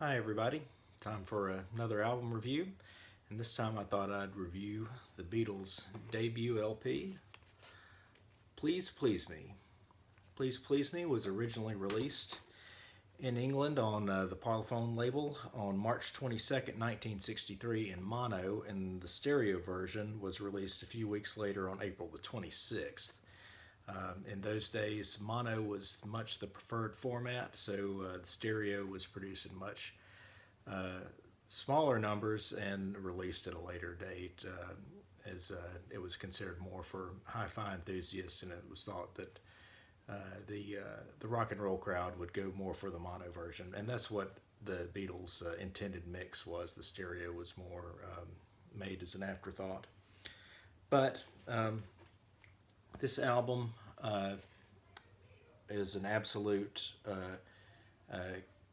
Hi everybody, time for another album review, and this time I thought I'd review the Beatles' debut LP, Please Please Me. Please Please Me was originally released in England on the Parlophone label on March 22nd, 1963 in mono, and the stereo version was released a few weeks later on April the 26th. In those days, mono was much the preferred format, so the stereo was produced in much smaller numbers and released at a later date, as it was considered more for hi-fi enthusiasts, and it was thought that the rock and roll crowd would go more for the mono version, and that's what the Beatles' intended mix was. The stereo was more made as an afterthought, but this album is an absolute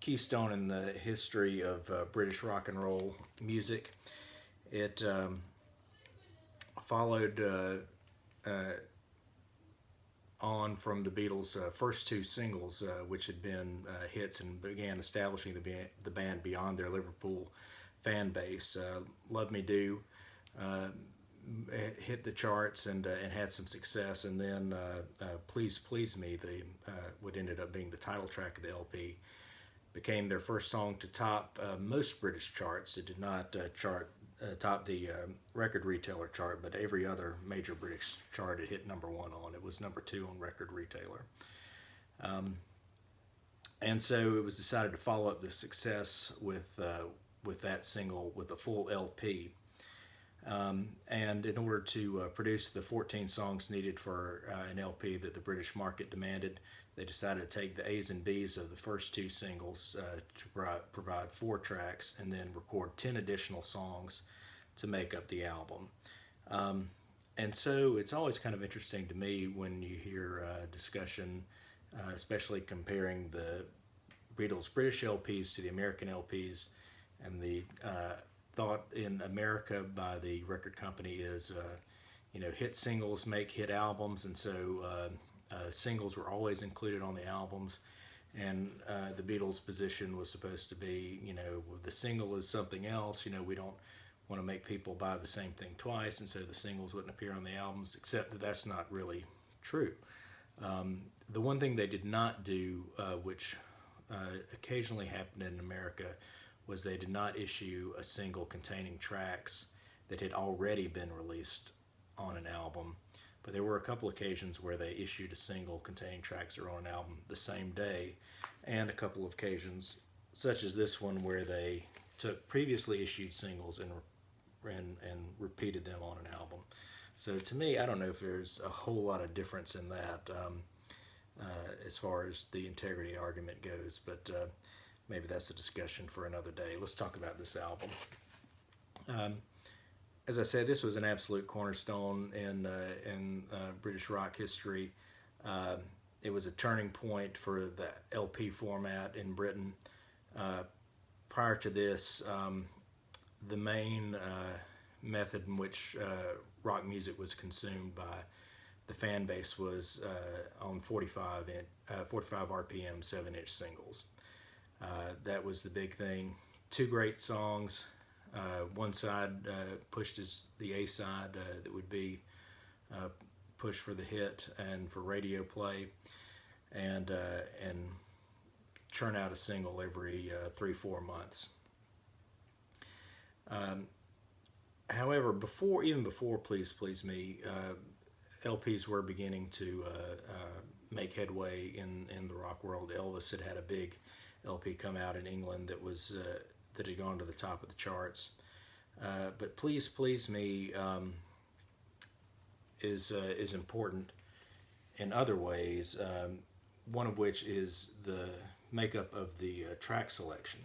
keystone in the history of British rock and roll music. It followed on from the Beatles' first two singles, which had been hits and began establishing the band beyond their Liverpool fan base. Love Me Do hit the charts and had some success, and then Please Please Me, what ended up being the title track of the LP, became their first song to top most British charts. It did not top the record retailer chart, but every other major British chart it hit number one on. It was number two on record retailer. And so it was decided to follow up the success with that single with a full LP. And in order to produce the 14 songs needed for an LP that the British market demanded, they decided to take the A's and B's of the first two singles to provide 4 tracks, and then record 10 additional songs to make up the album. And so it's always kind of interesting to me when you hear discussion, especially comparing the Beatles' British LPs to the American LPs, and the thought in America by the record company is, hit singles make hit albums, and so singles were always included on the albums. And the Beatles' position was supposed to be, the single is something else. We don't want to make people buy the same thing twice, and so the singles wouldn't appear on the albums, except that that's not really true. The one thing they did not do, which occasionally happened in America, was they did not issue a single containing tracks that had already been released on an album. But there were a couple occasions where they issued a single containing tracks that were on an album the same day, and a couple of occasions, such as this one, where they took previously issued singles and repeated them on an album. So to me, I don't know if there's a whole lot of difference in that as far as the integrity argument goes, but maybe that's a discussion for another day. Let's talk about this album. As I said, this was an absolute cornerstone in British rock history. It was a turning point for the LP format in Britain. Prior to this, the main method in which rock music was consumed by the fan base was on 45 RPM 7-inch singles. That was the big thing. 2 great songs. One side pushed as the A side that would be pushed for the hit and for radio play, and churn out a single every 3-4 months. However, even before Please Please Me, LPs were beginning to make headway in the rock world. Elvis had a big LP come out in England that had gone to the top of the charts. But Please Please Me is important in other ways, one of which is the makeup of the track selection.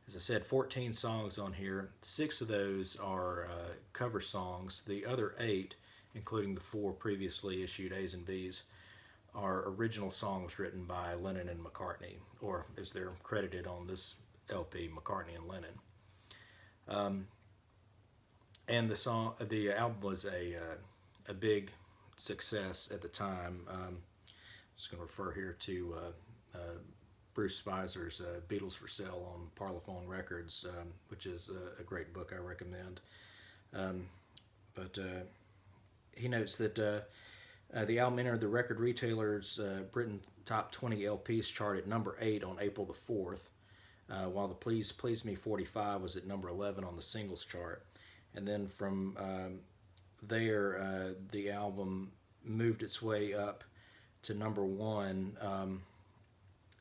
As I said, 14 songs on here. 6 of those are cover songs. The other 8, including the 4 previously issued A's and B's, are original songs written by Lennon and McCartney, or as they're credited on this LP, McCartney and Lennon. And the album was a big success at the time. I'm just going to refer here to Bruce Spizer's Beatles for Sale on Parlophone Records, which is a great book I recommend. Um, but he notes that the album entered the record retailers' Britain Top 20 LPs chart at number 8 on April the 4th, while the Please Me 45 was at number 11 on the singles chart. And then from there, the album moved its way up to number 1.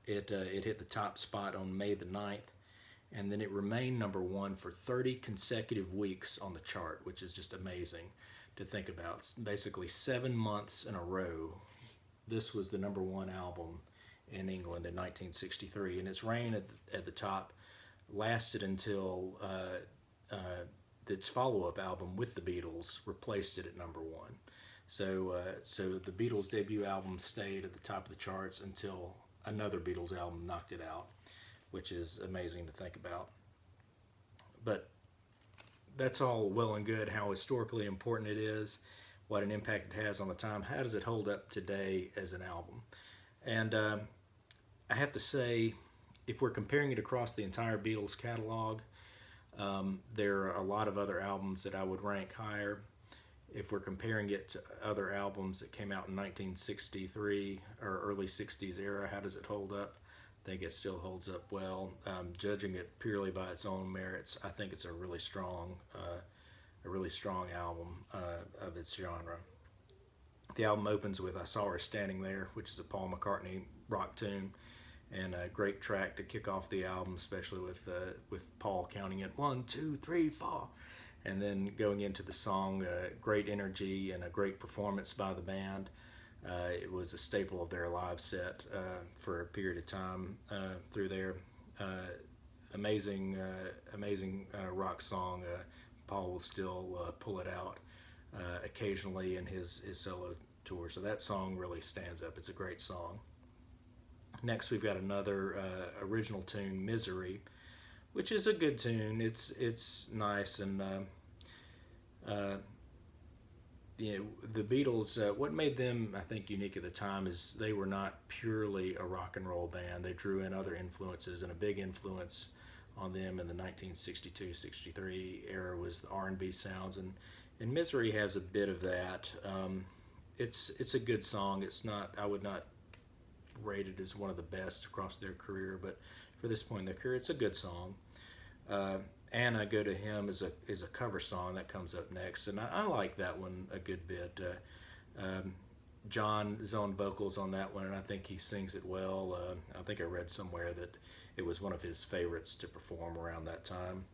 It hit the top spot on May the 9th, and then it remained number 1 for 30 consecutive weeks on the chart, which is just amazing to think about. It's basically 7 months in a row. This was the number 1 album in England in 1963, and its reign at the top lasted until its follow-up album with the Beatles replaced it at number 1. So the Beatles' debut album stayed at the top of the charts until another Beatles album knocked it out, which is amazing to think about. But that's all well and good, how historically important it is, what an impact it has on the time. How does it hold up today as an album? And I have to say, if we're comparing it across the entire Beatles catalog, there are a lot of other albums that I would rank higher. If we're comparing it to other albums that came out in 1963 or early 60s era, how does it hold up? I think it still holds up well. Judging it purely by its own merits, I think it's a really strong album of its genre. The album opens with "I Saw Her Standing There," which is a Paul McCartney rock tune, and a great track to kick off the album, especially with Paul counting it 1, 2, 3, 4, and then going into the song. Great energy and a great performance by the band. It was a staple of their live set for a period of time through there. Amazing rock song. Paul will still pull it out occasionally in his solo tour. So that song really stands up. It's a great song. Next, we've got another original tune, "Misery," which is a good tune. It's nice, and the Beatles, what made them, I think, unique at the time is they were not purely a rock and roll band. They drew in other influences, and a big influence on them in the 1962-63 era was the R&B sounds, and "Misery" has a bit of that. It's a good song. It's not, I would not rate it as one of the best across their career, but for this point in their career, it's a good song. "And I Go to Him" is a cover song that comes up next, and I like that one a good bit. John's own vocals on that one, and I think he sings it well. I think I read somewhere that it was one of his favorites to perform around that time,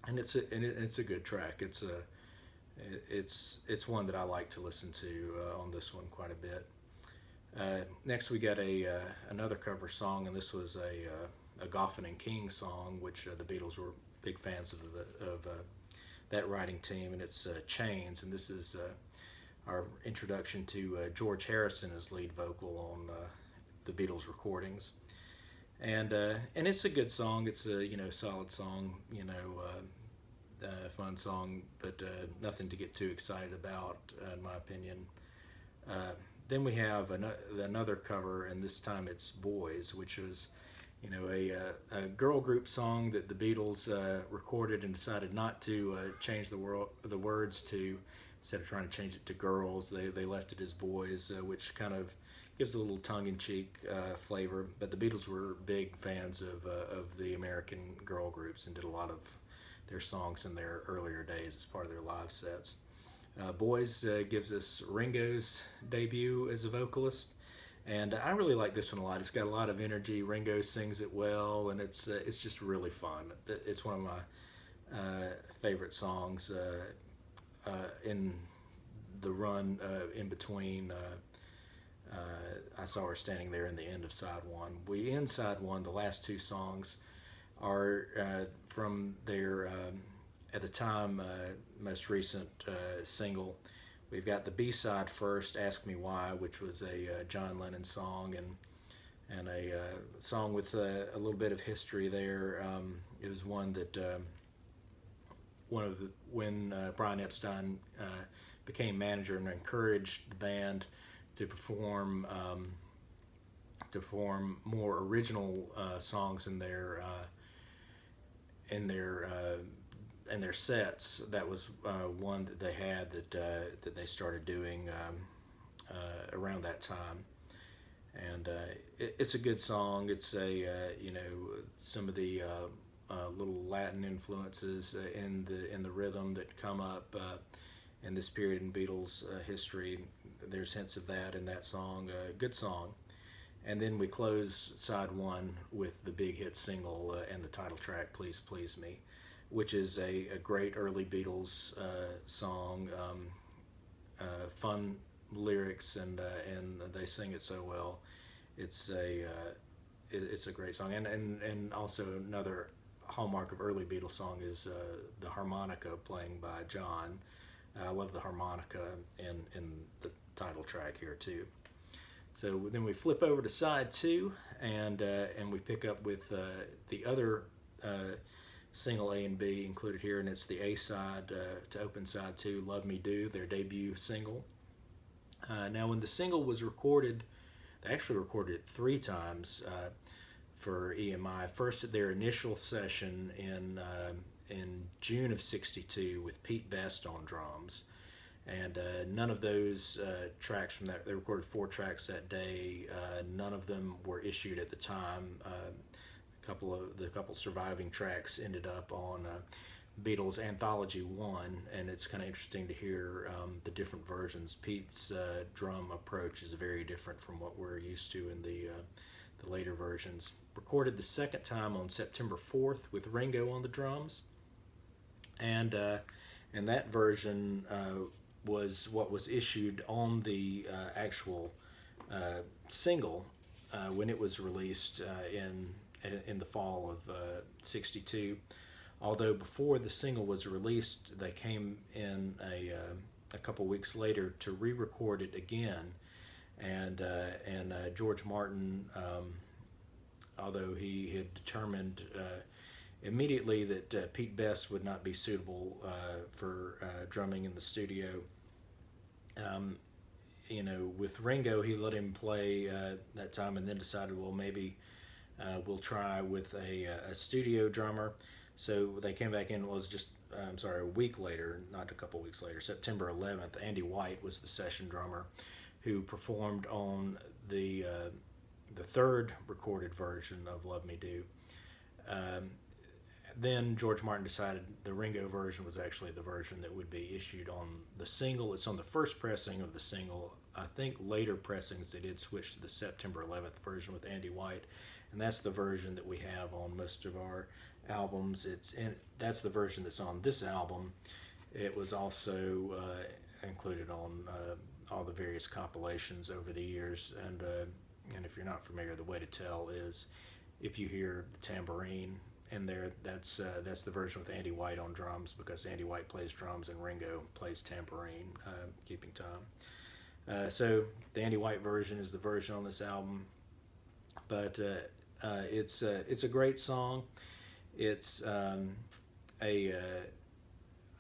and it's a good track. It's one that I like to listen to on this one quite a bit. Next, we got another cover song, and this was a Goffin and King song, which the Beatles were big fans of that writing team, and it's "Chains," and this is our introduction to George Harrison as lead vocal on the Beatles recordings, and it's a good song. It's a solid song, fun song, but nothing to get too excited about, in my opinion. Then we have another cover, and this time it's "Boys," which was a girl group song that the Beatles recorded and decided not to change the words to. Instead of trying to change it to "girls," they left it as "boys," which kind of gives a little tongue-in-cheek flavor. But the Beatles were big fans of the American girl groups and did a lot of their songs in their earlier days as part of their live sets. "Boys" gives us Ringo's debut as a vocalist, and I really like this one a lot. It's got a lot of energy. Ringo sings it well, and it's just really fun. It's one of my favorite songs in the run in between "I Saw Her Standing There" and the end of side one. We end side one. The last two songs are from their at the time most recent single. We've got the B-side first, "Ask Me Why," which was a John Lennon song, and a song with a little bit of history there. It was one that when Brian Epstein became manager and encouraged the band to perform to form more original songs in their in their sets. That was one that they had that they started doing around that time, and it's a good song. It's a some of the little Latin influences in the rhythm that come up in this period in Beatles history. There's hints of that in that song. Good song. And then we close side one with the big hit single and the title track, "Please Please Me," which is a great early Beatles song. Fun lyrics, and they sing it so well. It's it's a great song, and also another hallmark of early Beatles song is the harmonica playing by John. I love the harmonica in the title track here too. So then we flip over to side two, and we pick up with the other single A and B included here, and it's the A side to open side two, "Love Me Do," their debut single. Now, when the single was recorded, they actually recorded it three times for EMI. First, at their initial session in June of '62 with Pete Best on drums. And none of those tracks from that, they recorded 4 tracks that day. None of them were issued at the time. The couple surviving tracks ended up on Beatles Anthology 1, and it's kind of interesting to hear the different versions. Pete's drum approach is very different from what we're used to in the later versions. Recorded the second time on September 4th with Ringo on the drums, and that version was what was issued on the actual single when it was released in the fall of '62. Although before the single was released, they came in a couple weeks later to re-record it again, and George Martin, although he had determined immediately that Pete Best would not be suitable for drumming in the studio. With Ringo, he let him play that time, and then decided, well, maybe we'll try with a studio drummer. So they came back in. It was just a week later, not a couple weeks later, September 11th. Andy White was the session drummer, who performed on the third recorded version of "Love Me Do." Then George Martin decided the Ringo version was actually the version that would be issued on the single. It's on the first pressing of the single. I think later pressings they did switch to the September 11th version with Andy White, and that's the version that we have on most of our albums. That's the version that's on this album. It was also included on all the various compilations over the years, and if you're not familiar, the way to tell is if you hear the tambourine in there, that's the version with Andy White on drums, because Andy White plays drums and Ringo plays tambourine, keeping time. So the Andy White version is the version on this album, but it's a great song. It's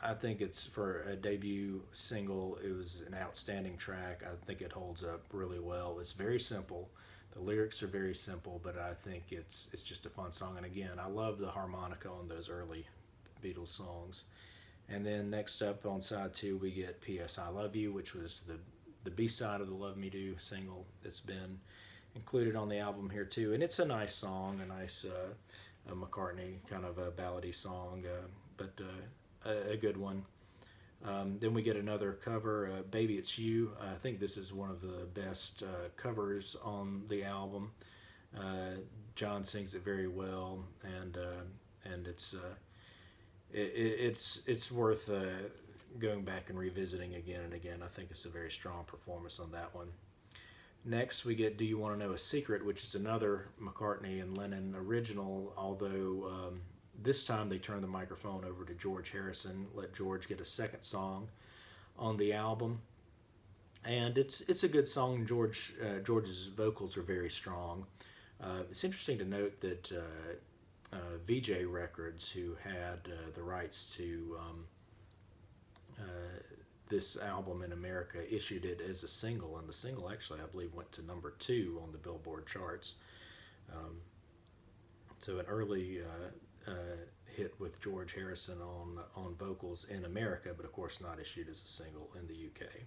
I think it's, for a debut single, it was an outstanding track. I think it holds up really well. It's very simple. The lyrics are very simple, but I think it's just a fun song. And again, I love the harmonica on those early Beatles songs. And then next up on side two, we get "P.S. I Love You," which was the B-side of the "Love Me Do" single that's been included on the album here too. And it's a nice song, a nice McCartney kind of a ballady song, but a good one. Then we get another cover, "Baby It's You." I think this is one of the best covers on the album. John sings it very well, and it's worth going back and revisiting again and again. I think it's a very strong performance on that one. Next, we get "Do You Want to Know a Secret," which is another McCartney and Lennon original, although this time they turned the microphone over to George Harrison, let George get a second song on the album. And it's a good song. George's vocals are very strong. It's interesting to note that VJ Records, who had the rights to this album in America, issued it as a single, and the single actually, I believe, went to #2 on the Billboard charts. So an early hit with George Harrison on vocals in America, but of course not issued as a single in the UK.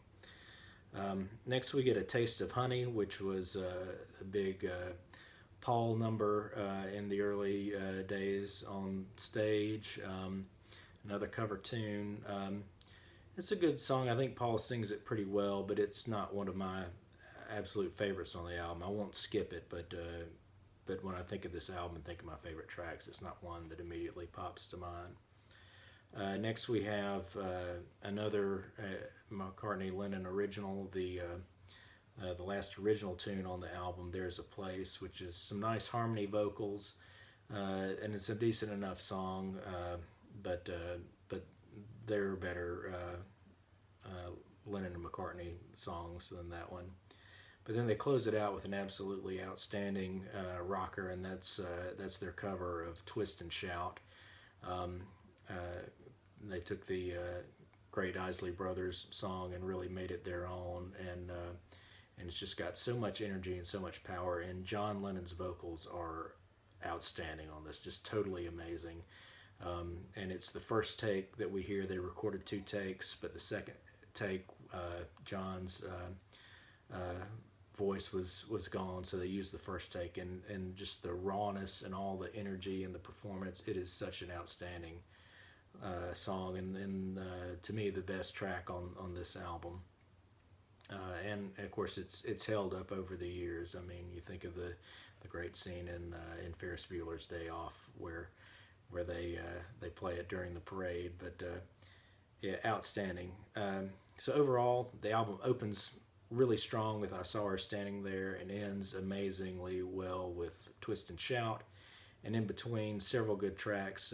Next, we get A Taste of Honey, which was a big Paul number in the early days on stage. Another cover tune. It's a good song. I think Paul sings it pretty well, but it's not one of my absolute favorites on the album. I won't skip it, but when I think of this album and think of my favorite tracks, it's not one that immediately pops to mind. Next, we have another McCartney-Lennon original, the last original tune on the album, There's a Place, which is some nice harmony vocals, and it's a decent enough song, but there are better Lennon and McCartney songs than that one. But then they close it out with an absolutely outstanding rocker, and that's their cover of Twist and Shout. They took the great Isley Brothers song and really made it their own, and it's just got so much energy and so much power. And John Lennon's vocals are outstanding on this, just totally amazing. And it's the first take that we hear. They recorded 2 takes, but the second take, John's voice was gone, so they used the first take, and just the rawness and all the energy and the performance. It is such an outstanding song, and to me the best track on this album. And of course it's held up over the years. I mean, you think of the great scene in Ferris Bueller's Day Off where they play it during the parade. But yeah, outstanding. So overall, the album opens really strong with I Saw Her Standing There and ends amazingly well with Twist and Shout. And in between, several good tracks.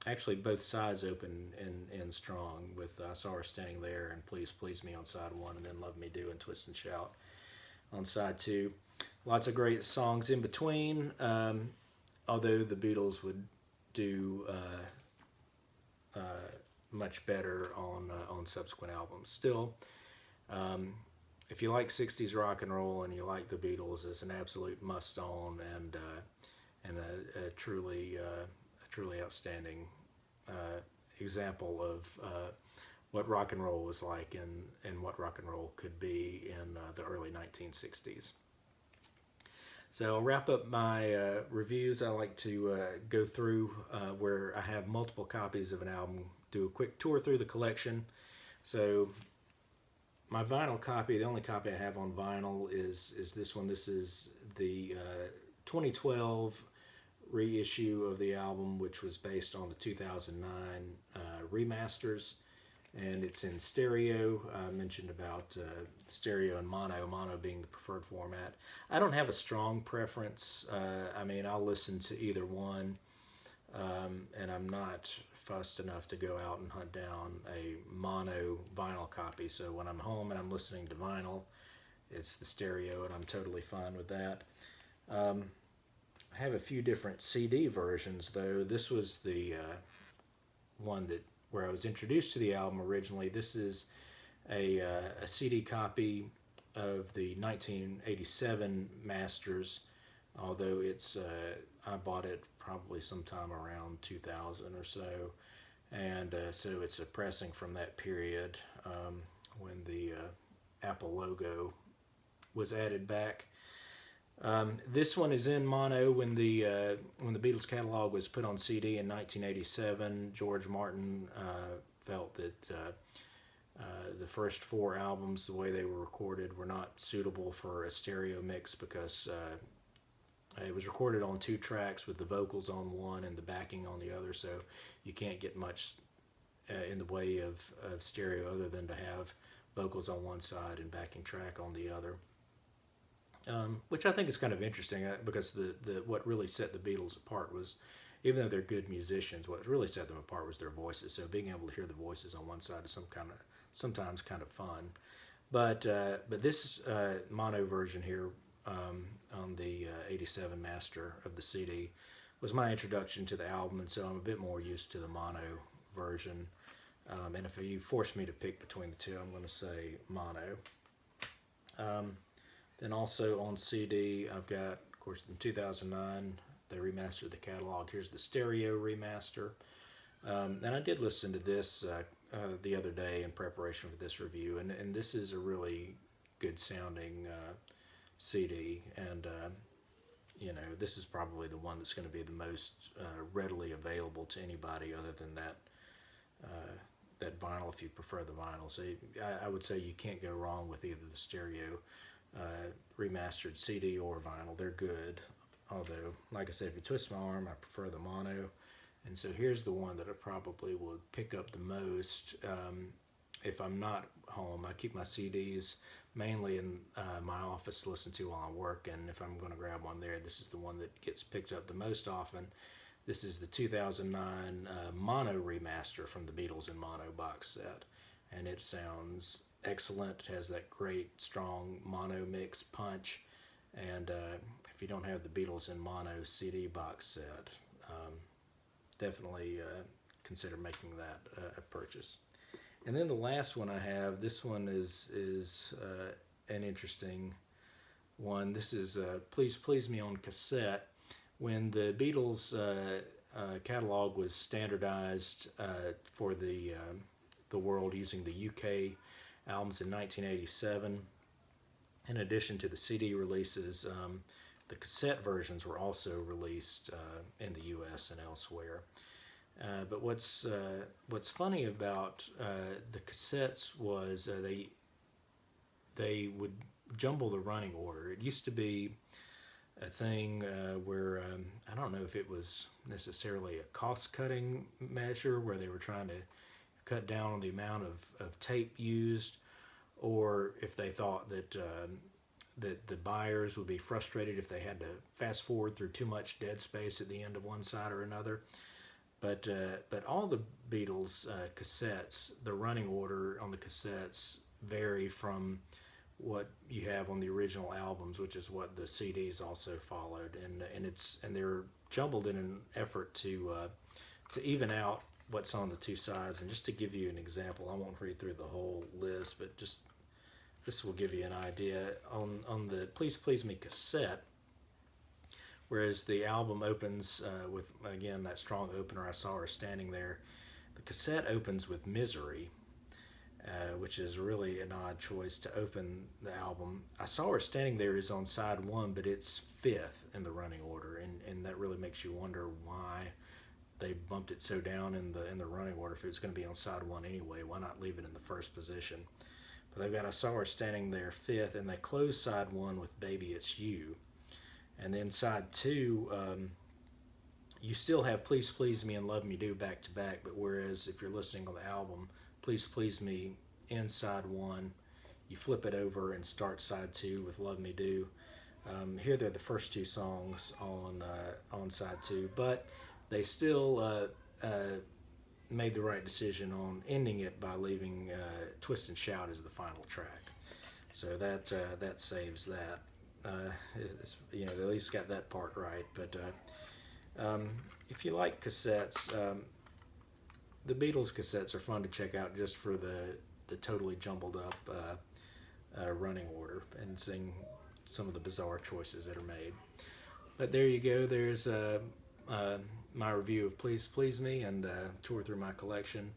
Actually, both sides open and strong with I Saw Her Standing There and Please Please Me on side 1, and then Love Me Do and Twist and Shout on side 2. Lots of great songs in between, although the Beatles would do much better on subsequent albums. Still, if you like 60s rock and roll and you like the Beatles, it's an absolute must-own and a truly outstanding example of what rock and roll was like and what rock and roll could be in the early 1960s. So I'll wrap up my reviews. I like to go through where I have multiple copies of an album, do a quick tour through the collection. So my vinyl copy, the only copy I have on vinyl is this one. This is the 2012 reissue of the album, which was based on the 2009 remasters, and it's in stereo. I mentioned about stereo and mono being the preferred format. I don't have a strong preference. I mean, I'll listen to either one, and I'm not fussed enough to go out and hunt down a mono vinyl copy. So when I'm home and I'm listening to vinyl, it's the stereo, and I'm totally fine with that. I have a few different CD versions, though. This was the one where I was introduced to the album originally. This is a CD copy of the 1987 masters, although it's I bought it probably sometime around 2000 or so, and so it's a pressing from that period when the Apple logo was added back. This one is in mono. When the Beatles catalog was put on CD in 1987, George Martin felt that the first 4 albums, the way they were recorded, were not suitable for a stereo mix because it was recorded on 2 tracks with the vocals on one and the backing on the other, so you can't get much in the way of stereo other than to have vocals on one side and backing track on the other. Which I think is kind of interesting because what really set the Beatles apart was, even though they're good musicians, what really set them apart was their voices. So being able to hear the voices on one side is sometimes kind of fun. But this mono version here on the 87 master of the CD was my introduction to the album, and so I'm a bit more used to the mono version. And if you force me to pick between the two, I'm going to say mono. Then also on CD, I've got, of course, in 2009, they remastered the catalog. Here's the stereo remaster. And I did listen to this the other day in preparation for this review, and this is a really good sounding CD, and this is probably the one that's going to be the most readily available to anybody other than that vinyl, if you prefer the vinyl. So I would say you can't go wrong with either the stereo remastered CD or vinyl. They're good, although, like I said, if you twist my arm, I prefer the mono. And so here's the one that I probably would pick up the most if I'm not home. I keep my CDs mainly in my office to listen to while I work, and if I'm going to grab one there, this is the one that gets picked up the most often. This is the 2009 mono remaster from the Beatles in mono box set, and it sounds excellent. It has that great strong mono mix punch, and if you don't have the Beatles in mono CD box set, definitely consider making that a purchase. And then the last one I have, this one is an interesting one. This is Please Please Me on cassette. When the Beatles catalog was standardized for the world using the UK albums in 1987, in addition to the CD releases, the cassette versions were also released in the U.S. and elsewhere. But what's funny about the cassettes was they would jumble the running order. It used to be a thing where I don't know if it was necessarily a cost-cutting measure where they were trying to cut down on the amount of tape used, or if they thought that the buyers would be frustrated if they had to fast forward through too much dead space at the end of one side or another. But all the Beatles cassettes, the running order on the cassettes vary from what you have on the original albums, which is what the CDs also followed, and they're jumbled in an effort to even out what's on the two sides. And just to give you an example, I won't read through the whole list, but just this will give you an idea. On the Please Please Me cassette, whereas the album opens with, again, that strong opener, I Saw Her Standing There, the cassette opens with Misery, which is really an odd choice to open the album. I Saw Her Standing There is on side one, but it's fifth in the running order, and that really makes you wonder why they bumped it so down in the running order. If it's going to be on side one anyway, why not leave it in the first position? But they've got I Saw Her Standing There fifth, and they close side one with Baby It's You. And then side two, you still have Please Please Me and Love Me Do back to back, but whereas if you're listening on the album, Please Please Me in side one, you flip it over and start side two with Love Me Do. Here they're the first two songs on side two, but they still made the right decision on ending it by leaving Twist and Shout as the final track. So that saves that. They at least got that part right. But if you like cassettes, the Beatles cassettes are fun to check out just for the totally jumbled up running order and seeing some of the bizarre choices that are made. But there you go. There's my review of Please Please Me and tour through my collection.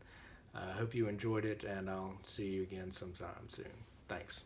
I hope you enjoyed it, and I'll see you again sometime soon. Thanks.